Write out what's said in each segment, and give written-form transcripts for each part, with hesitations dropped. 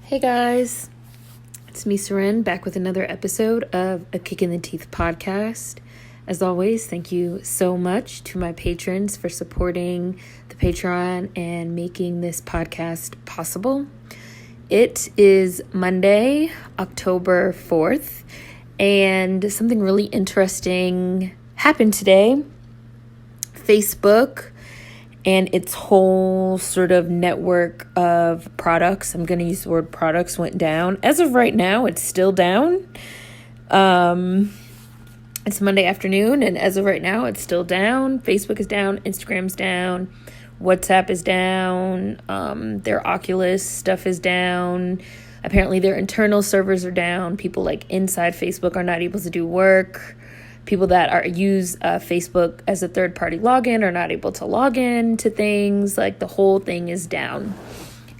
Hey guys, it's me, Seren, back with another episode of a Kick in the Teeth podcast. As always, thank you so much to my patrons for supporting the Patreon and making this podcast possible. It is Monday, October 4th, and something really interesting happened today. Facebook and its whole sort of network of products, I'm going to use the word products, went down. As of right now, it's still down. It's Monday afternoon, and as of right now, it's still down. Facebook is down, Instagram's down, WhatsApp is down, their Oculus stuff is down. Apparently, their internal servers are down. People like inside Facebook are not able to do work. People that use Facebook as a third-party login are not able to log in to things. Like, the whole thing is down.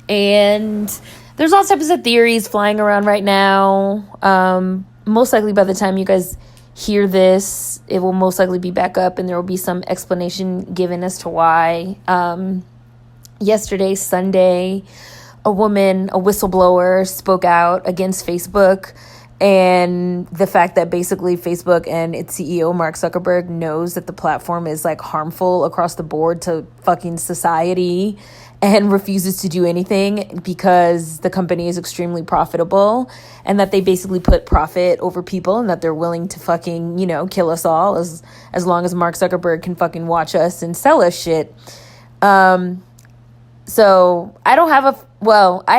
And there's all types of theories flying around right now. Most likely by the time you guys hear this, it will most likely be back up and there will be some explanation given as to why. Yesterday, Sunday, a whistleblower, spoke out against Facebook and the fact that basically Facebook and its CEO, Mark Zuckerberg, knows that the platform is like harmful across the board to fucking society and refuses to do anything because the company is extremely profitable, and that they basically put profit over people, and that they're willing to fucking, kill us all as long as Mark Zuckerberg can fucking watch us and sell us shit. So I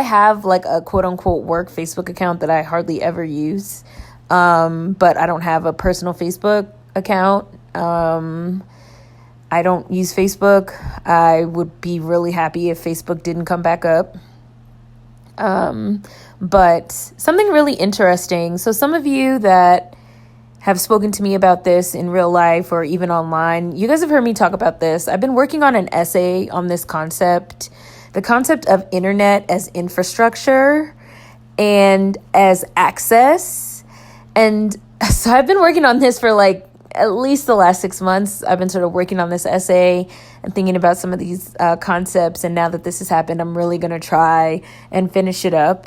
have like a quote unquote work Facebook account that I hardly ever use. But I don't have a personal Facebook account. I don't use Facebook. I would be really happy if Facebook didn't come back up. But something really interesting. So some of you that have spoken to me about this in real life or even online, you guys have heard me talk about this. I've been working on an essay on this concept, the concept of internet as infrastructure and as access. And so I've been working on this for like at least the last 6 months. I've been sort of working on this essay and thinking about some of these concepts. And now that this has happened, I'm really going to try and finish it up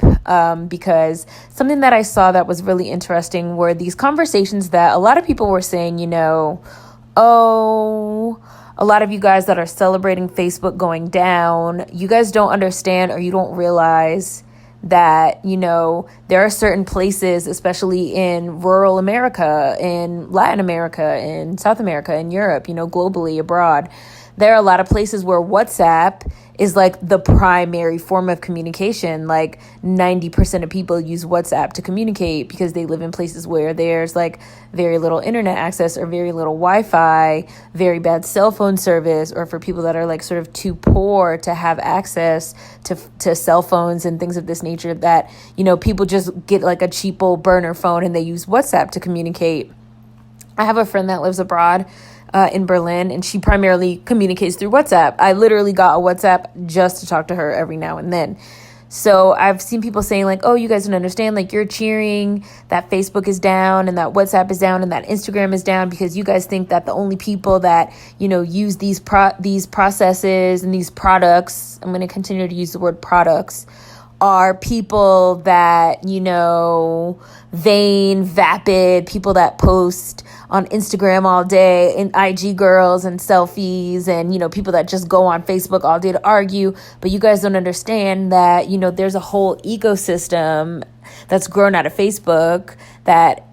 because something that I saw that was really interesting were these conversations that a lot of people were saying, a lot of you guys that are celebrating Facebook going down, you guys don't understand or you don't realize that, there are certain places, especially in rural America, in Latin America, in South America, in Europe, globally, abroad. There are a lot of places where WhatsApp is like the primary form of communication. Like 90% of people use WhatsApp to communicate because they live in places where there's like very little internet access or very little Wi-Fi, very bad cell phone service, or for people that are like sort of too poor to have access to cell phones and things of this nature, that, people just get like a cheap old burner phone and they use WhatsApp to communicate. I have a friend that lives abroad in Berlin, and she primarily communicates through WhatsApp. I literally got a WhatsApp just to talk to her every now and then. So I've seen people saying like, oh, you guys don't understand, like you're cheering that Facebook is down and that WhatsApp is down and that Instagram is down because you guys think that the only people that, use these processes and these products, I'm going to continue to use the word products, are people that, vain, vapid, people that post on Instagram all day, and IG girls and selfies, and, people that just go on Facebook all day to argue. But you guys don't understand that, there's a whole ecosystem that's grown out of Facebook that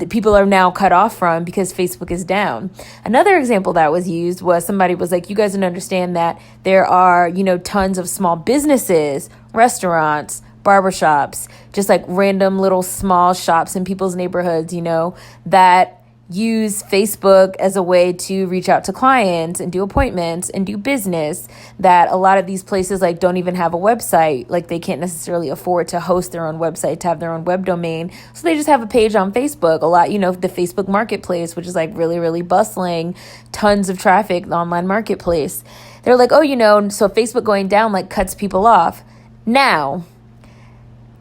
people are now cut off from because Facebook is down. Another example that was used was somebody was like, you guys don't understand that there are, tons of small businesses, restaurants, barbershops, just like random little small shops in people's neighborhoods, that use Facebook as a way to reach out to clients and do appointments and do business, that a lot of these places like don't even have a website. Like they can't necessarily afford to host their own website, to have their own web domain. So they just have a page on Facebook. A lot, the Facebook marketplace, which is like really, really bustling, tons of traffic, the online marketplace. They're like, so Facebook going down like cuts people off. Now,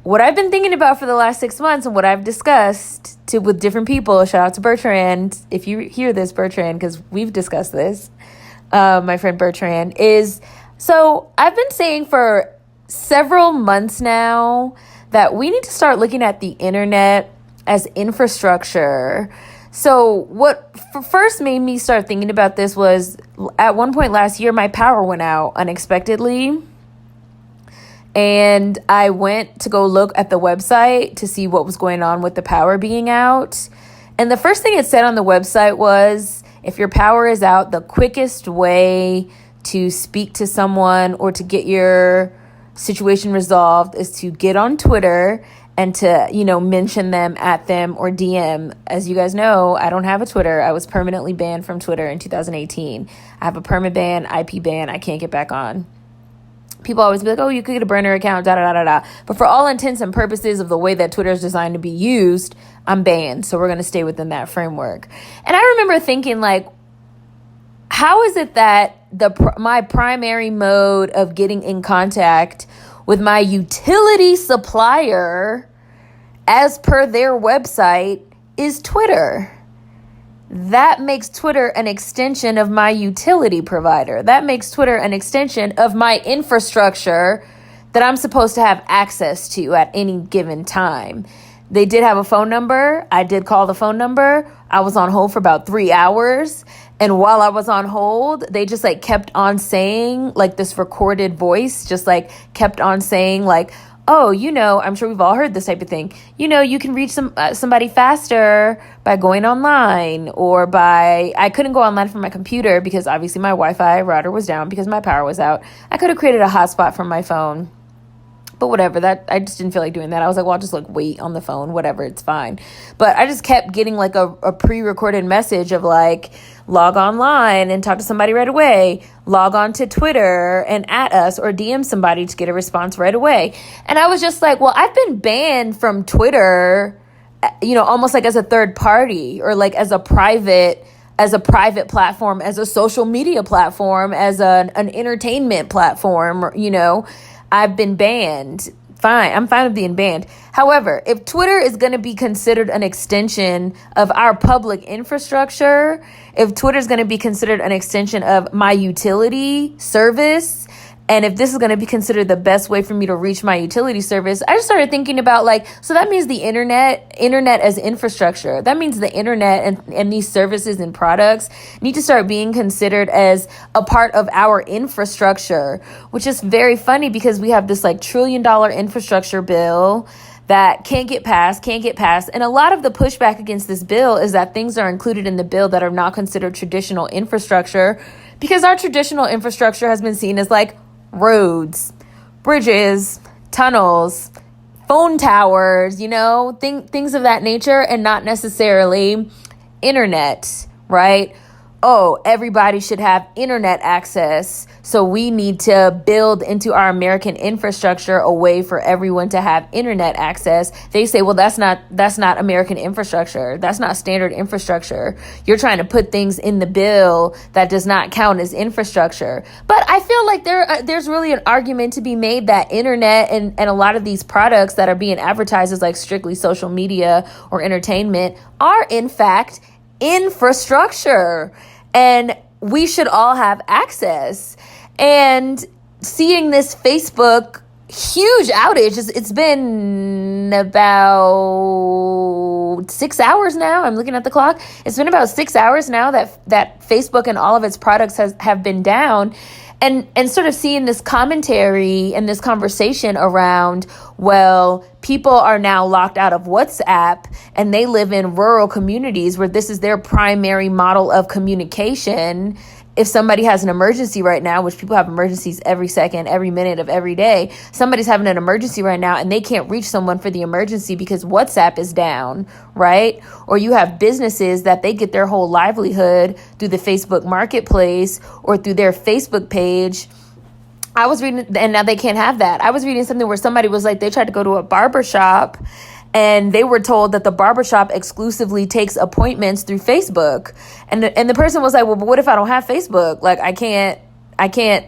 what I've been thinking about for the last 6 months and what I've discussed with different people, shout out to Bertrand, if you hear this, Bertrand, because we've discussed this, my friend Bertrand, is, so I've been saying for several months now that we need to start looking at the internet as infrastructure. So what first made me start thinking about this was at one point last year, my power went out unexpectedly. And I went to go look at the website to see what was going on with the power being out. And the first thing it said on the website was, if your power is out, the quickest way to speak to someone or to get your situation resolved is to get on Twitter and to, mention them, at them, or DM. As you guys know, I don't have a Twitter. I was permanently banned from Twitter in 2018. I have a perma ban, IP ban. I can't get back on. People always be like, oh, you could get a burner account, da-da-da-da-da. But for all intents and purposes of the way that Twitter is designed to be used, I'm banned. So we're going to stay within that framework. And I remember thinking, like, how is it that my primary mode of getting in contact with my utility supplier, as per their website, is Twitter? That makes Twitter an extension of my utility provider. That makes Twitter an extension of my infrastructure that I'm supposed to have access to at any given time. They did have a phone number. I did call the phone number. I was on hold for about 3 hours. And while I was on hold, they just kept on saying, this recorded voice, just kept on saying, oh, I'm sure we've all heard this type of thing. You can reach somebody faster by going online, or I couldn't go online from my computer because obviously my Wi-Fi router was down because my power was out. I could have created a hotspot from my phone, but whatever, I just didn't feel like doing that. I was like, well, I'll just wait on the phone, whatever, it's fine. But I just kept getting a pre-recorded message of log online and talk to somebody right away. Log on to Twitter and at us, or DM somebody to get a response right away. And I was just like, well, I've been banned from Twitter, almost as a third party, or as a private platform, as a social media platform, as an entertainment platform, I've been banned. Fine. I'm fine with being banned. However, if Twitter is going to be considered an extension of our public infrastructure, if Twitter is going to be considered an extension of my utility service, and if this is going to be considered the best way for me to reach my utility service, I just started thinking about so that means the internet as infrastructure. That means the internet and these services and products need to start being considered as a part of our infrastructure, which is very funny because we have this $1 trillion infrastructure bill that can't get passed. And a lot of the pushback against this bill is that things are included in the bill that are not considered traditional infrastructure, because our traditional infrastructure has been seen as roads, bridges, tunnels, phone towers, things of that nature, and not necessarily internet, right? Oh, everybody should have internet access, so we need to build into our American infrastructure a way for everyone to have internet access. They say, well, that's not American infrastructure. That's not standard infrastructure. You're trying to put things in the bill that does not count as infrastructure. But I feel like there's really an argument to be made that internet and a lot of these products that are being advertised as strictly social media or entertainment are in fact infrastructure, and we should all have access. And seeing this Facebook huge outage, it's been about 6 hours now. I'm looking at the clock. It's been about 6 hours now that Facebook and all of its products have been down. And sort of seeing this commentary and this conversation around, well, people are now locked out of WhatsApp and they live in rural communities where this is their primary model of communication. If somebody has an emergency right now, which people have emergencies every second, every minute of every day, somebody's having an emergency right now and they can't reach someone for the emergency because WhatsApp is down, right? Or you have businesses that they get their whole livelihood through the Facebook marketplace or through their Facebook page. I was reading, and now they can't have that. I was reading something where somebody was they tried to go to a barber shop and they were told that the barbershop exclusively takes appointments through Facebook. And the person was like, well, but what if I don't have Facebook? I can't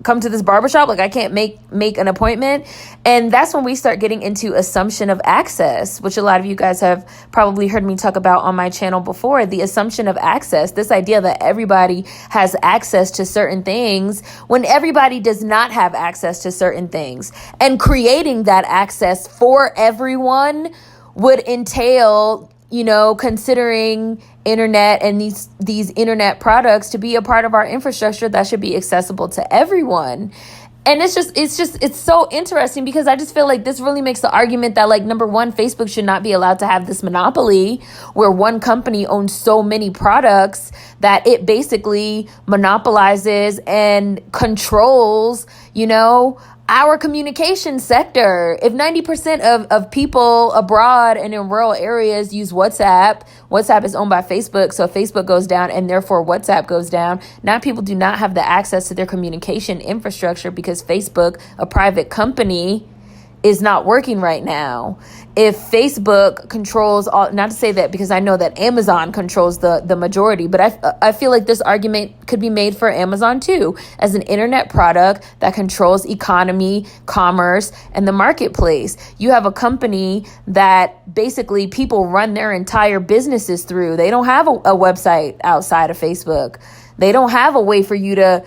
come to this barbershop? Like, I can't make an appointment. And that's when we start getting into assumption of access, which a lot of you guys have probably heard me talk about on my channel before. The assumption of access, this idea that everybody has access to certain things when everybody does not have access to certain things. And creating that access for everyone would entail, considering internet and these internet products to be a part of our infrastructure that should be accessible to everyone. And it's so interesting because I just feel like this really makes the argument that, like, number one, Facebook should not be allowed to have this monopoly where one company owns so many products that it basically monopolizes and controls, our communication sector. If 90% of people abroad and in rural areas use WhatsApp is owned by Facebook. So if Facebook goes down and therefore WhatsApp goes down, now people do not have the access to their communication infrastructure because Facebook, a private company, is not working right now. If Facebook controls all, not to say that because I know that Amazon controls the majority, but I feel like this argument could be made for Amazon too, as an internet product that controls economy, commerce, and the marketplace. You have a company that basically people run their entire businesses through. They don't have a website outside of Facebook. They don't have a way for you to,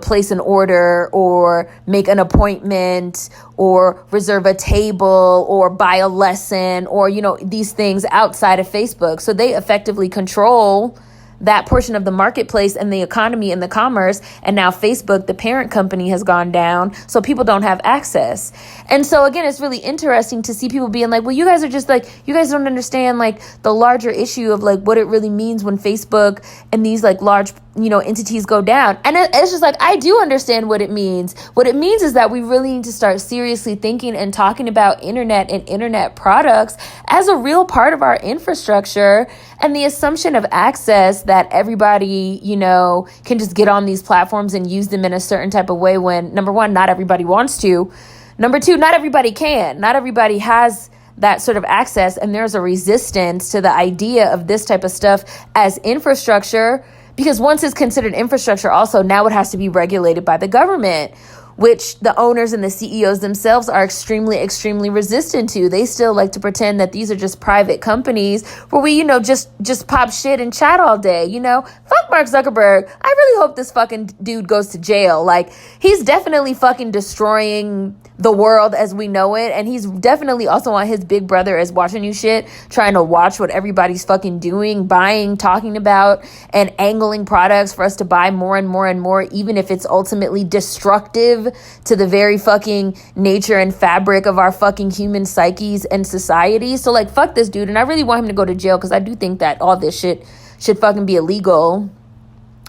place an order or make an appointment or reserve a table or buy a lesson or, these things outside of Facebook. So they effectively control that portion of the marketplace and the economy and the commerce. And now Facebook, the parent company, has gone down. So people don't have access. And so again, it's really interesting to see people being like, well, you guys are just like, you guys don't understand like the larger issue of like what it really means when Facebook and these like large, entities go down. And it's just like, I do understand what it means. What it means is that we really need to start seriously thinking and talking about internet and internet products as a real part of our infrastructure, and the assumption of access that everybody, can just get on these platforms and use them in a certain type of way when, number one, not everybody wants to. Number two, not everybody can. Not everybody has that sort of access, and there's a resistance to the idea of this type of stuff as infrastructure, because once it's considered infrastructure, also now it has to be regulated by the government, which the owners and the CEOs themselves are extremely, extremely resistant to. They still like to pretend that these are just private companies where we, just pop shit and chat all day, Fuck Mark Zuckerberg. I really hope this fucking dude goes to jail. Like, he's definitely fucking destroying the world as we know it. And he's definitely also on his big brother is watching you shit, trying to watch what everybody's fucking doing, buying, talking about, and angling products for us to buy more and more and more, even if it's ultimately destructive to the very fucking nature and fabric of our fucking human psyches and society. So like, fuck this dude. And I really want him to go to jail because I do think that all this shit should fucking be illegal.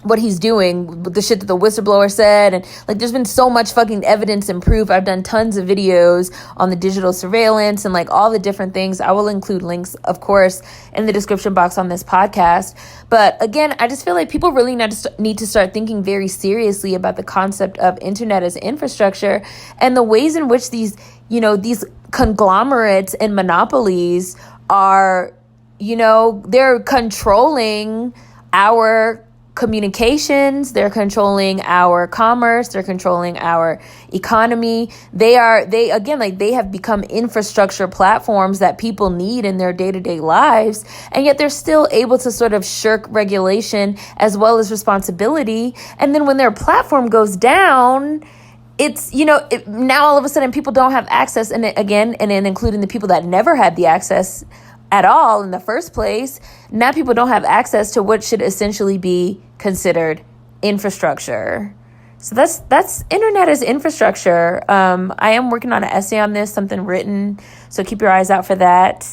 What he's doing, the shit that the whistleblower said, and like there's been so much fucking evidence and proof. I've done tons of videos on the digital surveillance and like all the different things. I will include links, of course, in the description box on this podcast. But again, I just feel like people really need to start thinking very seriously about the concept of internet as infrastructure and the ways in which these conglomerates and monopolies are, they're controlling our communications, they're controlling our commerce, they're controlling our economy. They have become infrastructure platforms that people need in their day-to-day lives, and yet they're still able to sort of shirk regulation as well as responsibility. And then when their platform goes down, it's, now all of a sudden people don't have access, and then including the people that never had the access at all in the first place. Now people don't have access to what should essentially be considered infrastructure. So that's internet as infrastructure. I am working on an essay on this, something written, so keep your eyes out for that.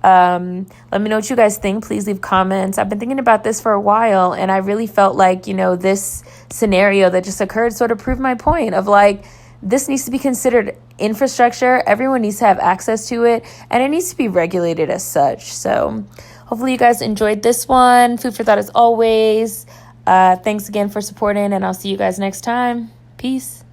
Let me know what you guys think. Please leave comments. I've been thinking about this for a while, and I really felt like, this scenario that just occurred sort of proved my point of like, this needs to be considered infrastructure. Everyone needs to have access to it, and it needs to be regulated as such. So hopefully you guys enjoyed this one. Food for thought as always. Thanks again for supporting, and I'll see you guys next time. Peace.